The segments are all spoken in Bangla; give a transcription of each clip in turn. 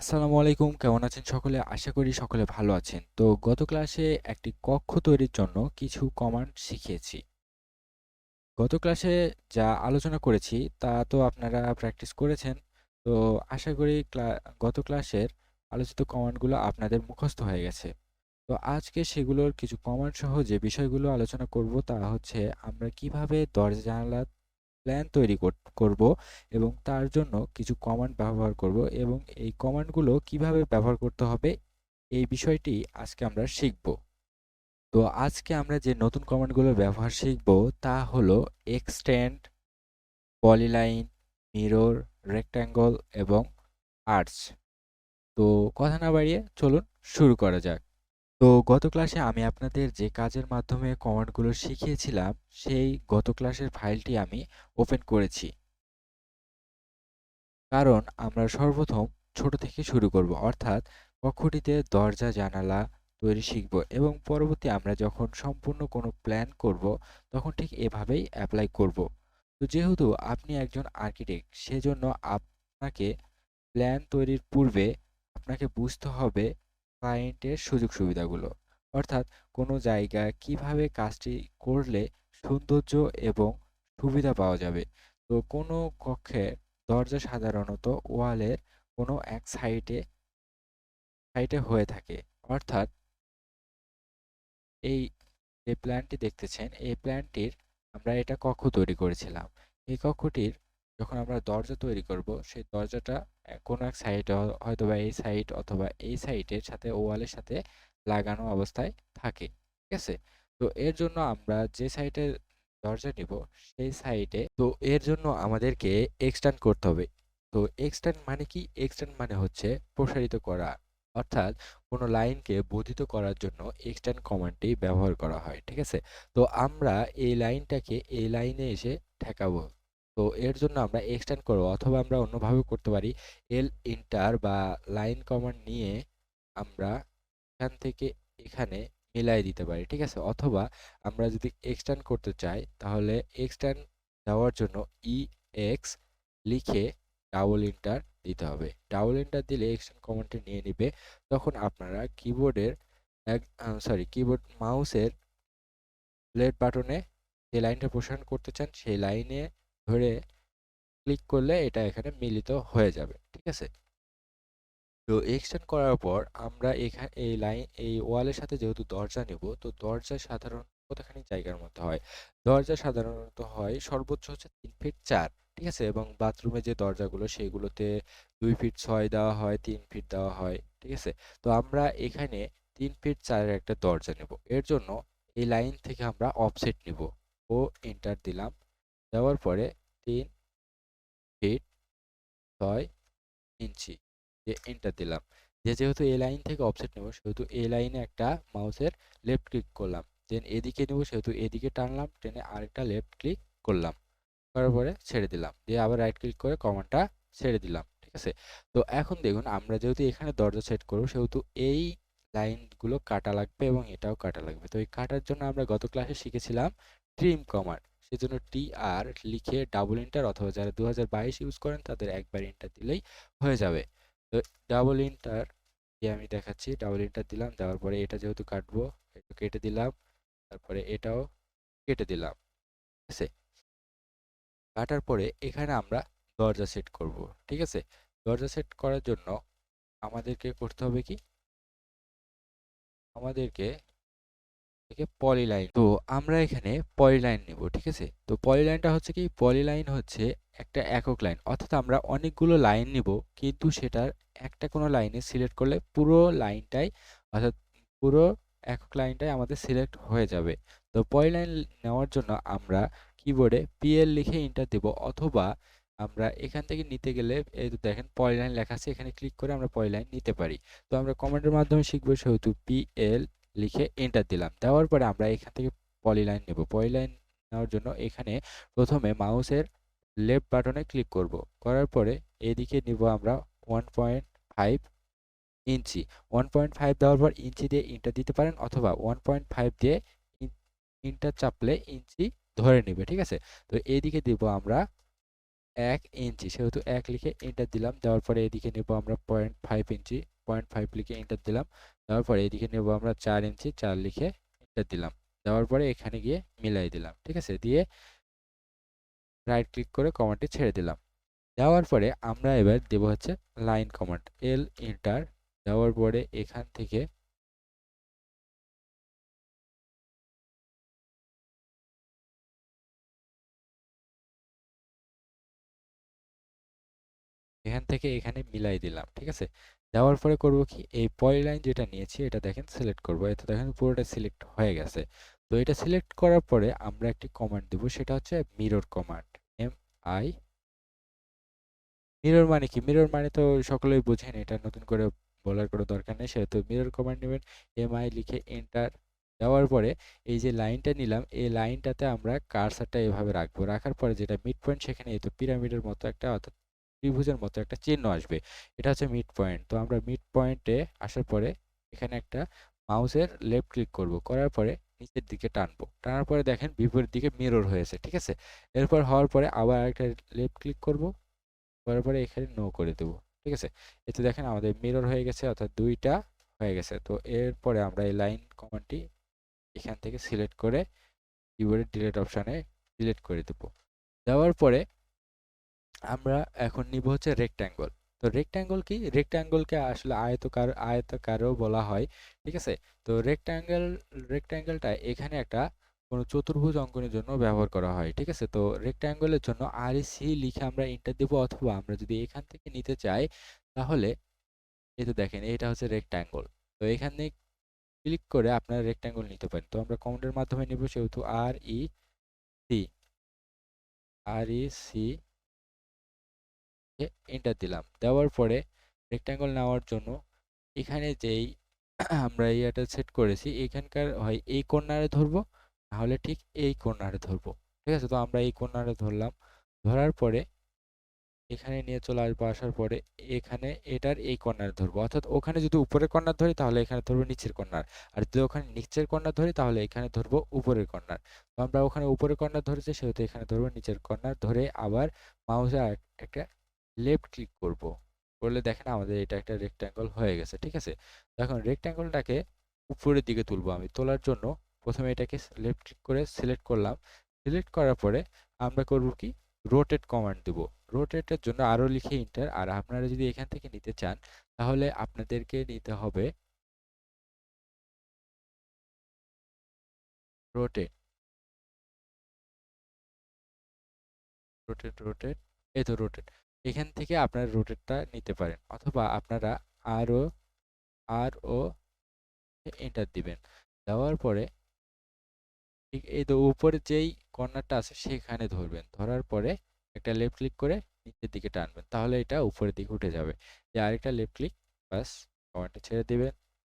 আসসালামু আলাইকুম, কেমন আছেন সকলে? আশা করি সকলে ভালো আছেন। তো গত ক্লাসে একটি কক্ষ তৈরির জন্য কিছু কমান্ড শিখিয়েছি। গত ক্লাসে যা আলোচনা করেছি তা তো আপনারা প্র্যাকটিস করেছেন। তো আশা করি গত ক্লাসের আলোচিত কমান্ডগুলো আপনাদের মুখস্থ হয়ে গেছে। তো আজকে সেগুলোর কিছু কমান্ড সহ যে বিষয়গুলো আলোচনা করব তা হচ্ছে আমরা কিভাবে দরজা জানালা প্ল্যান তৈরি করব এবং তার জন্য কিছু কমান্ড ব্যবহার করব এবং এই কমান্ডগুলো কিভাবে ব্যবহার করতে হবে এই বিষয়টি আজকে আমরা শিখব। তো আজকে আমরা যে নতুন কমান্ডগুলোর ব্যবহার শিখব তা হলো এক্সটেন্ড, পলিলাইন, মিরর, রেক্ট্যাঙ্গল এবং আর্চ। তো কথা না বাড়িয়ে চলুন শুরু করা যাক। তো গত ক্লাসে আমি আপনাদের যে কাজের মাধ্যমে কমান্ডগুলো শিখিয়েছিলাম সেই গত ক্লাসের ফাইলটি আমি ওপেন করেছি। কারণ আমরা সর্বপ্রথম ছোট থেকে শুরু করব, অর্থাৎ কক্ষটিতে দরজা জানালা তৈরি শিখব এবং পরবর্তী আমরা যখন সম্পূর্ণ কোনো প্ল্যান করব তখন ঠিক এভাবেই অ্যাপ্লাই করব। তো যেহেতু আপনি একজন আর্কিটেক্ট, সেজন্য আপনাকে প্ল্যান তৈরির পূর্বে আপনাকে বুঝতে হবে ক্লায়েন্টের সুযোগ সুবিধাগুলো, অর্থাৎ কোনো জায়গা কিভাবে কাজটি করলে সৌন্দর্য এবং সুবিধা পাওয়া যাবে। তো কোনো কক্ষে দরজা সাধারণত ওয়ালের কোনো এক সাইডে সাইডে হয়ে থাকে, অর্থাৎ এই যে প্ল্যানটি দেখতেছেন এই প্ল্যানটির আমরা এটা কক্ষ তৈরি করেছিলাম। এই কক্ষটির যখন আমরা দরজা তৈরি করব সেই দরজাটা কোনো এক সাইডে হয়তোবা এই সাইড অথবা এই সাইডের সাথে ওয়ালের সাথে লাগানো অবস্থায় থাকে, ঠিক আছে? তো এর জন্য আমরা যে সাইডে দরজা নিব সেই সাইডে, তো এর জন্য আমাদেরকে এক্সটেন্ড করতে হবে। তো এক্সটেন্ড মানে কি? এক্সটেন্ড মানে হচ্ছে প্রসারিত করা, অর্থাৎ কোনো লাইনকে বর্ধিত করার জন্য এক্সটেন্ড কমান্ডটি ব্যবহার করা হয়, ঠিক আছে? তো আমরা এই লাইনটাকে এই লাইনে এসে ঠেকাবো। তো এর জন্য আমরা এক্সটেন্ড করব, অথবা আমরা অন্যভাবে করতে পারি এল ইন্টার বা লাইন কমান্ড নিয়ে আমরা এখান থেকে এখানে মিলাই দিতে পারি, ঠিক আছে? অথবা আমরা যদি এক্সটেন্ড করতে চাই তাহলে এক্সটেন্ড দেওয়ার জন্য ই এক্স লিখে ডাবল ইন্টার দিতে হবে। ডাবল ইন্টার দিলে এক্সটেন্ড কমান্ডটি নিয়ে নিবে। তখন আপনারা কিবোর্ডের কিবোর্ড মাউসের লেফট বাটনে যে লাইনটা প্রসারণ করতে চান সেই লাইনে ধরে ক্লিক করলে এটা এখানে মিলিত হয়ে যাবে, ঠিক আছে? তো এক্সটেন্ড করার পর আমরা এখানে এই ওয়ালের সাথে যেহেতু দরজা নেব, তো দরজা সাধারণত কতখানি জায়গার মধ্যে হয়? দরজা সাধারণত হয় সর্বোচ্চ হচ্ছে 3 ফিট 4, ঠিক আছে? এবং বাথরুমে যে দরজাগুলো সেগুলোতে 2 ফিট 6 দেওয়া হয়, 3 ফিট দেওয়া হয়, ঠিক আছে? তো আমরা এখানে 3 ফিট 4 একটা দরজা নেব। এর জন্য এই লাইন থেকে আমরা অফসেট নিব ও এন্টার দিলাম। দেওয়ার পরে 3 ফিট 6 ইঞ্চি যে এন্টার দিলাম। যেহেতু এই লাইন থেকে অফসেট নেব সেহেতু এই লাইনে একটা মাউসের লেফট ক্লিক করলাম, দেন এদিকে নেব সেহেতু এদিকে টানলাম, টেনে আরেকটা লেফট ক্লিক করলাম, করার পরে ছেড়ে দিলাম, দিয়ে আবার রাইট ক্লিক করে কমান্ডটা ছেড়ে দিলাম, ঠিক আছে? তো এখন দেখুন আমরা যেহেতু এখানে দরজা সেট করব সেহেতু এই লাইনগুলো কাটা লাগবে এবং এটাও কাটা লাগবে। তো এই কাটার জন্য আমরা গত ক্লাসে শিখেছিলাম ট্রিম কমান্ড। সেজন্য টি আর লিখে ডাবল এন্টার, অথবা যারা 2022 ইউজ করেন তাদের একবার এন্টার দিলেই হয়ে যাবে। তো ডাবল এন্টার দিয়ে আমি দেখাচ্ছি, ডাবল এন্টার দিলাম, দেওয়ার পরে এটা যেহেতু কাটবো এটা কেটে দিলাম, তারপরে এটাও কেটে দিলাম, ঠিক আছে? কাটার পরে এখানে আমরা দরজা সেট করব, ঠিক আছে? দরজা সেট করার জন্য আমাদেরকে করতে হবে কি? আমাদেরকে পলিলাইন, তো আমরা এখানে পলিলাইন নেব, ঠিক আছে? তো পলিলাইনটা হচ্ছে কি? পলিলাইন হচ্ছে একটা একক লাইন, অর্থাৎ আমরা অনেকগুলো লাইন নিব কিন্তু সেটার একটা কোনো লাইনে সিলেক্ট করলে পুরো লাইনটাই, অর্থাৎ পুরো একক লাইনটাই আমাদের সিলেক্ট হয়ে যাবে। তো পলিলাইন নেওয়ার জন্য আমরা কিবোর্ডে পিএল লিখে এন্টার দেব, অথবা আমরা এখান থেকে নিতে গেলে এই তো দেখেন পলিলাইন লেখা আছে, এখানে ক্লিক করে আমরা পলিলাইন নিতে পারি। তো আমরা কমান্ডের মাধ্যমে শিখবো সেহেতু পিএল লিখে এন্টার দিলাম। দেওয়ার পরে আমরা এখান থেকে পলিলাইন নেব। পলিলাইন নেওয়ার জন্য এখানে প্রথমে মাউসের লেফট বাটনে ক্লিক করব। করার পরে এদিকে নিব আমরা 1.5 ইঞ্চি। 1.5 দেওয়ার পর ইঞ্চি দিয়ে এন্টার দিতে পারেন, অথবা 1.5 দিয়ে এন্টার চাপলে ইঞ্চি ধরে নেবে, ঠিক আছে? তো এইদিকে দিব আমরা 1 ইঞ্চি, সেহেতু 1 লিখে এন্টার দিলাম। দেওয়ার পরে এদিকে নেব আমরা 0.5 ইঞ্চি, 0.5 লিখে এন্টার দিলাম। দেওয়ার পরে এদিকে নেব আমরা 4 ইঞ্চি, 4 লিখে এন্টার দিলাম। দেওয়ার পরে এখানে গিয়ে মিলাই দিলাম, ঠিক আছে? দিয়ে রাইট ক্লিক করে কমান্ডটি ছেড়ে দিলাম। দেওয়ার পরে আমরা এবার দেব হচ্ছে লাইন কমান্ড, এল এন্টার দেওয়ার পরে এখান থেকে এখানে মিলাই দিলাম, ঠিক আছে? দেওয়ার পরে করব কি, এই পলিলাইন যেটা নিয়েছি এটা দেখেন সিলেক্ট করব। এতে দেখেন পুরোটা সিলেক্ট হয়ে গেছে। তো এটা সিলেক্ট করার পরে আমরা একটি কমান্ড দেব, সেটা হচ্ছে mirror command. M I mirror মানে কি? মিরর মানে তো সকলেই বোঝেন, এটা নতুন করে বলার কোনো দরকার নেই। সেহেতু মিরর কমান্ড নেবেন, এম আই লিখে এন্টার দেওয়ার পরে এই যে লাইনটা নিলাম, এই লাইনটাতে আমরা কার্সারটা এভাবে রাখবো। রাখার পরে যেটা মিড পয়েন্ট, সেখানে এই তো পিরামিডের মতো একটা, অর্থাৎ ত্রিভুজের মতো একটা চিহ্ন আসবে। এটা হচ্ছে মিড পয়েন্ট। তো আমরা মিড পয়েন্টে আসার পরে এখানে একটা মাউসের লেফট ক্লিক করব, করার পরে নিচের দিকে টানবো। টানার পরে দেখেন বিপরীত দিকে মিরর হয়েছে, ঠিক আছে? এরপর হওয়ার পরে আবার একটা লেফট ক্লিক করব, করার পরে এখানে নো করে দেব, ঠিক আছে? এতে দেখেন আমাদের মিরর হয়ে গেছে, অর্থাৎ দুইটা হয়ে গেছে। তো এরপরে আমরা এই লাইন কমান্ডটি এখান থেকে সিলেক্ট করে কিবোর্ডের ডিলিট অপশনে ডিলিট করে দেব। দেওয়ার পরে আমরা এখন নিব হচ্ছে রেক্ট্যাঙ্গল। তো রেক্ট্যাঙ্গল কি? রেক্ট্যাঙ্গলকে আসলে আয়তাকারও বলা হয়, ঠিক আছে? তো রেক্ট্যাঙ্গেলটা এখানে একটা কোনো চতুর্ভুজ অঙ্কনের জন্য ব্যবহার করা হয়, ঠিক আছে? তো রেক্ট্যাঙ্গলের জন্য আর সি লিখে আমরা এন্টার দেব, অথবা আমরা যদি এখান থেকে নিতে চাই তাহলে এই তো দেখেন এটা হচ্ছে রেক্ট্যাঙ্গল। তো এখানে ক্লিক করে আপনারা রেক্ট্যাঙ্গল নিতে পারেন। তো আমরা কমান্ডের মাধ্যমে নেব, সেহেতু সি সি এন্টার দিলাম। দেওয়ার পরে রেক্ট্যাঙ্গল নেওয়ার জন্য এখানে যেই আমরা এটা সেট করেছি, এখানকার হয় এই কর্নারে ধরবো, নাহলে ঠিক এই কর্নারে ধরবো, ঠিক আছে? তো আমরা এই কর্নারে ধরলাম। ধরার পরে এখানে নিয়ে চলে আসবো, আসার পরে এখানে এটার এই কর্নারে ধরবো। অর্থাৎ ওখানে যদি উপরের কর্নার ধরি তাহলে এখানে ধরবো নিচের কর্নার, আর যদি ওখানে নিচের কর্নার ধরি তাহলে এখানে ধরবো উপরের কর্নার। তো আমরা ওখানে উপরের কর্নার ধরেছি, সেহেতু এখানে ধরবো নিচের কর্নার। ধরে আবার মাউসে একটা লেফট ক্লিক করব, করলে দেখেন আমাদের এটা একটা রেক্ট্যাঙ্গল হয়ে গেছে, ঠিক আছে? তো এখন রেক্ট্যাঙ্গলটাকে উপরের দিকে তুলবো। আমি তোলার জন্য প্রথমে এটাকে লেফট ক্লিক করে সিলেক্ট করলাম। সিলেক্ট করার পরে আমরা করব কি, রোটেট কমান্ড দেব। রোটেটের জন্য আরো লিখে এন্টার। আর আপনারা যদি এখান থেকে নিতে চান তাহলে আপনাদেরকে নিতে হবে রোটেট, রোটেট, এই তো রোটেট। এখান থেকে আপনারা রোটেটটা নিতে পারেন, অথবা আপনারা আরো ও এন্টার দিবেন। দেওয়ার পরে ঠিক এই তো উপরে যেই কর্নারটা আছে সেখানে ধরবেন। ধরার পরে একটা লেফট ক্লিক করে নিচের দিকে টানবেন, তাহলে এটা উপরের দিকে উঠে যাবে। যে আরেকটা লেফট ক্লিক, বাস কমান্ডটা ছেড়ে দিবেন।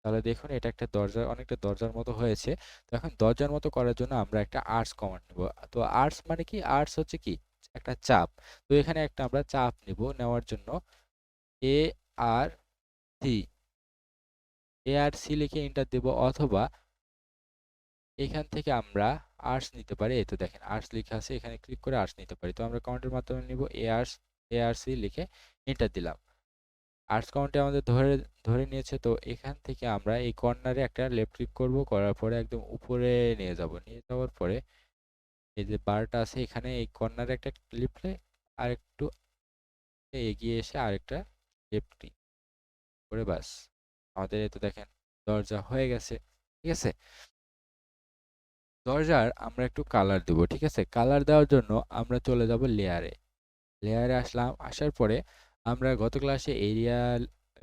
তাহলে দেখুন এটা একটা দরজা, অনেকটা দরজার মতো হয়েছে। তো এখন দরজার মতো করার জন্য আমরা একটা আর্টস কমান্ড নেব। তো আর্টস মানে কি? আর্টস হচ্ছে কি, একটা চাপ। তো এখানে একটা আমরা চাপ নেব। নেওয়ার জন্য এ আর সি লিখে এন্টার দেব, অথবা এখান থেকে আমরা আর্টস নিতে পারি। এই তো দেখেন আর্টস লেখা আছে, এখানে ক্লিক করে আর্টস নিতে পারি। তো আমরা কমান্ডের মাধ্যমে নিব এআরসি লিখে এন্টার দিলাম। আর্টস কমান্ডটি আমাদের ধরে ধরে নিয়েছে। তো এখান থেকে আমরা এই কর্নারে একটা লেফট ক্লিক করব, করার পরে একদম উপরে নিয়ে যাব। নিয়ে যাওয়ার পরে এই যে বারটা আছে, এখানে এই কর্নারে একটা ক্লিপলে আরেকটু এগিয়ে এসে আরেকটা লেফট ক্লিক করে, বাস আমাদের এই তো দেখেন দরজা হয়ে গেছে, ঠিক আছে? দরজার আমরা একটু কালার দেব, ঠিক আছে? কালার দেওয়ার জন্য আমরা চলে যাব লেয়ারে। লেয়ারে আসলাম, আসার পরে আমরা গত ক্লাসে এরিয়া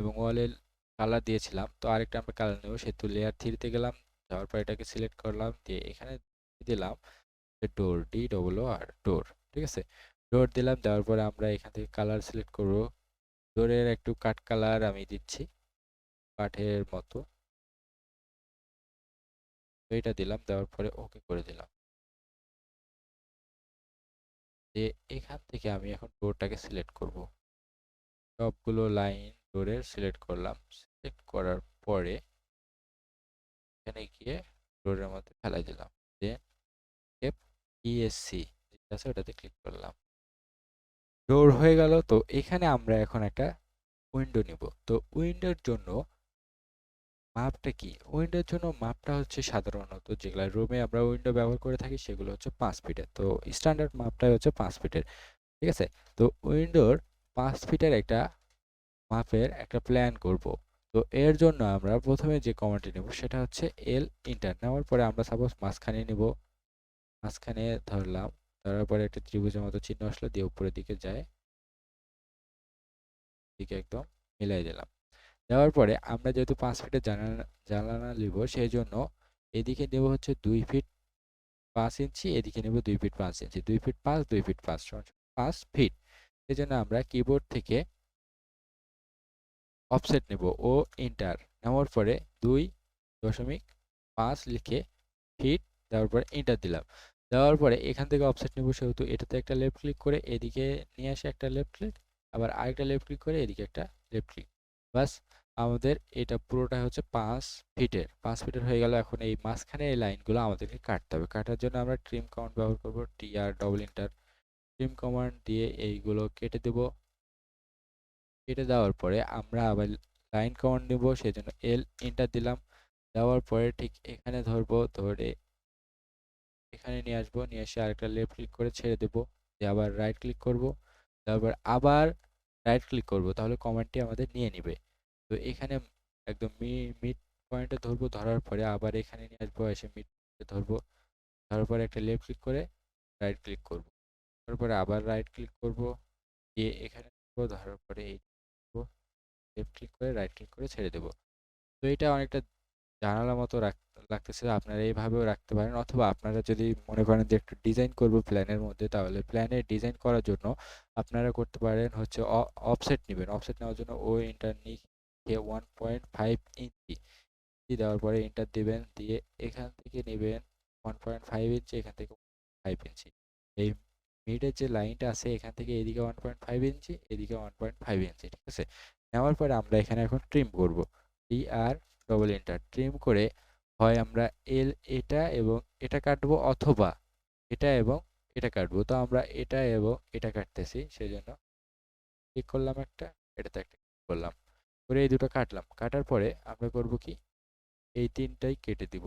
এবং ওয়ালের কালার দিয়েছিলাম। তো আরেকটা আমরা কালার নেব, সেহেতু লেয়ার থ্রিতে গেলাম। যাওয়ার পর এটাকে সিলেক্ট করলাম, দিয়ে এখানে দিলাম ডোর, DOOR ডোর, ঠিক আছে? ডোর দিলাম। দেওয়ার পরে আমরা এখান থেকে কালার সিলেক্ট করব। ডোরের একটু কাঠ কালার আমি দিচ্ছি, কাঠের মতো। তো এটা দিলাম, দেওয়ার পরে ওকে করে দিলাম। যে এখান থেকে আমি এখন ডোরটাকে সিলেক্ট করব। সবগুলো লাইন ডোরের সিলেক্ট করলাম। সিলেক্ট করার পরে এখানে গিয়ে ডোরের মধ্যে ফেলাই দিলাম। দেন এফ ইএসসি যেটা আছে ওটাতে ক্লিক করলাম। ডোর হয়ে গেল। তো এখানে আমরা এখন একটা উইন্ডো নিব। তো উইন্ডোর জন্য মাপটা কি? উইন্ডোর জন্য মাপটা হচ্ছে সাধারণত যেগুলা রুমে আমরা উইন্ডো ব্যবহার করে থাকি সেগুলো হচ্ছে 5 ফিটের। তো স্ট্যান্ডার্ড মাপটাই হচ্ছে 5 ফিটের। ঠিক আছে? তো উইন্ডোর 5 ফিটের একটা মাপের একটা প্ল্যান করব। তো এর জন্য আমরা প্রথমে যে কমান্ডটি নেব সেটা হচ্ছে এল ইন্টার। নেওয়ার পরে আমরা সাপোজ মাঝখানে নিব, মাঝখানে ধরলাম, ধরার পরে একটা ত্রিভুজের মতো চিহ্ন আসলো, দিয়ে উপরের দিকে যায়, দিকে একদম মিলাই দিলাম। দেওয়ার পরে আমরা যেহেতু 5 ফিটের জানালা নিব সেই জন্য এদিকে নেব হচ্ছে 2 ফিট 5 ইঞ্চি, এদিকে নেব 2 ফিট 5 ইঞ্চি। 2 ফিট 5, 2 ফিট 5 সমান 5 ফিট। সেজন্য আমরা কিবোর্ড থেকে অফসেট নেব ও এন্টার। নেওয়ার পরে 2.5 লিখে ফিট দেওয়ার পরে এন্টার দিলাম। দেওয়ার পরে এখান থেকে অফসেট নেব, সেহেতু এটাতে একটা লেফট ক্লিক করে এদিকে নিয়ে আসে একটা লেফট ক্লিক, আবার আরেকটা লেফট ক্লিক করে এদিকে একটা লেফট ক্লিক। বাস, আমাদের এটা পুরোটা হচ্ছে 5 ফিটের। 5 ফিটের হয়ে গেল। এখন এই মাঝখানে এই লাইনগুলো আমাদেরকে কাটতে হবে। কাটার জন্য আমরা ট্রিম কমান্ড ব্যবহার করব, TR double enter. Trim command দিয়ে এইগুলো কেটে দেব। কেটে দেওয়ার পরে আমরা আবার লাইন কমান্ড নেব, সেজন্য এল এন্টার দিলাম। দেওয়ার পরে ঠিক এখানে ধরবো, ধরে এখানে নিয়ে আসবো, নিয়ে এসে আরেকটা লেফট ক্লিক করে ছেড়ে দেবো, দিয়ে আবার রাইট ক্লিক করব। তারপর আবার রাইট ক্লিক করব, তাহলে কমান্ডটি আমাদের নিয়ে নিবে। তো এখানে একদম মিড পয়েন্টে ধরবো, ধরার পরে আবার এখানে নিয়ে আসবো, এসে মিড পয়েন্টে ধরবো, ধরার পরে একটা লেফট ক্লিক করে রাইট ক্লিক করব। তারপরে আবার রাইট ক্লিক করব, দিয়ে এখানে ধরার পরে এই লেফট ক্লিক করে রাইট ক্লিক করে ছেড়ে দেবো। তো এটা অনেকটা জানালার মতো লাগতেছে। আপনারা এইভাবেও রাখতে পারেন, অথবা আপনারা যদি মনে করেন যে একটু ডিজাইন করব প্ল্যানের মধ্যে, তাহলে প্ল্যানের ডিজাইন করার জন্য আপনারা করতে পারেন হচ্ছে অফসেট নেবেন। অফসেট নেওয়ার জন্য ও ইন্টার নিয়ে 1.5 ইঞ্চি দেওয়ার পরে এন্টার দিবেন, দিয়ে এখান থেকে নেবেন 1.5 ইঞ্চি, এখান থেকে 5 ইঞ্চি। এই মিডের যে লাইনটা আছে এখান থেকে এদিকে 1.5 ইঞ্চি, এদিকে 1.5 ইঞ্চি। ঠিক আছে? নেওয়ার পরে আমরা এখানে এখন ট্রিম করব। টি আর ডবল এন্টার। ট্রিম করে হয় আমরা এল এটা এবং এটা কাটবো, অথবা এটা এবং এটা কাটবো। তো আমরা এটা এবং এটা কাটতেছি, সেজন্য ক্লিক করলাম একটা, এটাতে একটা ক্লিক করলাম, করে এই দুটো কাটলাম। কাটার পরে আমরা করব কি, এই তিনটাই কেটে দিব।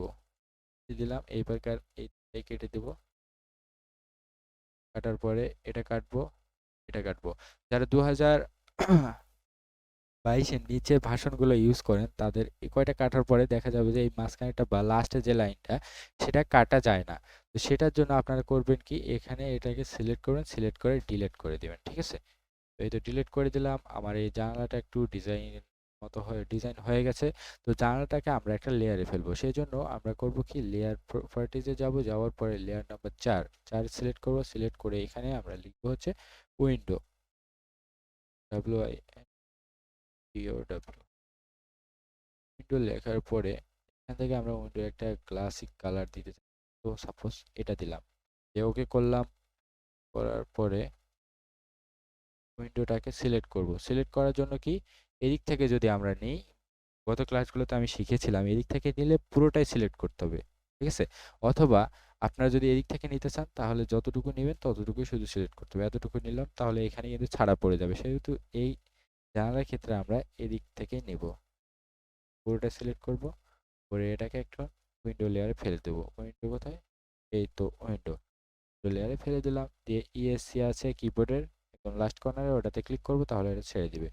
দিলাম, এইবার এই তিনটাই কেটে দিব। কাটার পরে এটা কাটবো, এটা কাটবো। যারা 2022-এর নিচে ভার্সনগুলো ইউজ করেন তাদের এই কয়টা কাটার পরে দেখা যাবে যে এই মাঝখানেটা বা লাস্টে যে লাইনটা সেটা কাটা যায় না। তো সেটার জন্য আপনারা করবেন কি, এখানে এটাকে সিলেক্ট করবেন, সিলেক্ট করে ডিলিট করে দিবেন। ঠিক আছে? তো এই তো ডিলিট করে দিলাম। আমার এই জানালাটা একটু ডিজাইন হয়ে গেছে। তো জানালাটাকে আমরা একটা লেয়ারে ফেলবো, সেই জন্য আমরা করব কি, লেয়ার প্রপার্টিজে যাব, যাওয়ার পরে লেয়ার নাম্বার 4 সিলেক্ট করব। সিলেক্ট করে এখানে আমরা লিখবো হচ্ছে উইন্ডো, WINDO। উইন্ডো লেখার পরে এখান থেকে আমরা উইন্ডো একটা ক্লাসিক কালার দিতে চাই। তো সাপোজ এটা দিলাম, যে ওকে করলাম। করার পরে উইন্ডোটাকে সিলেক্ট করব। সিলেক্ট করার জন্য কি, এদিক থেকে যদি আমরা নিই, গত ক্লাসগুলোতে আমি শিখেছিলাম এদিক থেকে নিলে পুরোটাই সিলেক্ট করতে হবে। ঠিক আছে? অথবা আপনারা যদি এদিক থেকে নিতে চান তাহলে যতটুকু নেবেন ততটুকুই শুধু সিলেক্ট করতে হবে। এতটুকু নিলাম, তাহলে এখানে কিন্তু ছাড়া পড়ে যাবে, সেহেতু এই জানালার ক্ষেত্রে আমরা এদিক থেকে নেব। পুরোটা সিলেক্ট করব, করে এটাকে একটা উইন্ডো লেয়ারে ফেলে দেবো। উইন্ডো কোথায়? এই তো উইন্ডো লেয়ারে ফেলে দিলাম। দিয়ে ইএসসি আছে কিবোর্ডের একদম লাস্ট কর্নারে, ওটাতে ক্লিক করব, তাহলে এটা ছেড়ে দিবে।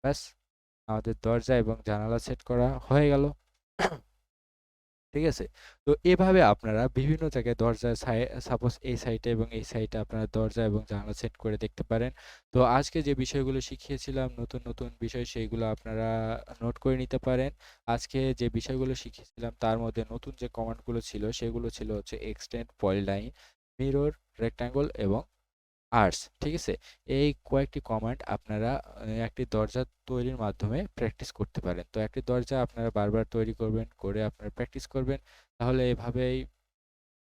ব্যাস, আমাদের দরজা এবং জানালা সেট করা হয়ে গেল। ঠিক আছে? তো এভাবে আপনারা বিভিন্ন জায়গায় দরজার সাপোজ এই সাইডে এবং এই সাইডে আপনারা দরজা এবং জানালা সেট করে দেখতে পারেন। তো আজকে যে বিষয়গুলো শিখিয়েছিলাম নতুন নতুন বিষয়, সেইগুলো আপনারা নোট করে নিতে পারেন। আজকে যে বিষয়গুলো শিখিয়েছিলাম তার মধ্যে নতুন যে কমান্ডগুলো ছিল সেগুলো ছিল হচ্ছে এক্সটেন্ড, পলিলাইন, মিরর, রেক্ট্যাঙ্গল এবং আর্টস। ঠিক আছে? এই কয়েকটি কমান্ড আপনারা একটি দরজা তৈরির মাধ্যমে প্র্যাকটিস করতে পারেন। তো একটি দরজা আপনারা বারবার তৈরি করবেন, করে আপনারা প্র্যাকটিস করবেন। তাহলে এভাবেই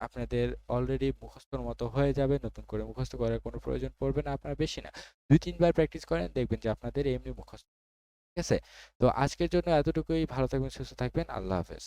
আপনাদের অলরেডি মুখস্থর মতো হয়ে যাবে। নতুন করে মুখস্থ করার কোনো প্রয়োজন পড়বে না আপনার, বেশি না। 2-3 বার প্র্যাকটিস করেন, দেখবেন যে আপনাদের এমনি মুখস্থ। ঠিক আছে? তো আজকের জন্য এতটুকুই। ভালো থাকবেন, সুস্থ থাকবেন। আল্লাহ হাফেজ।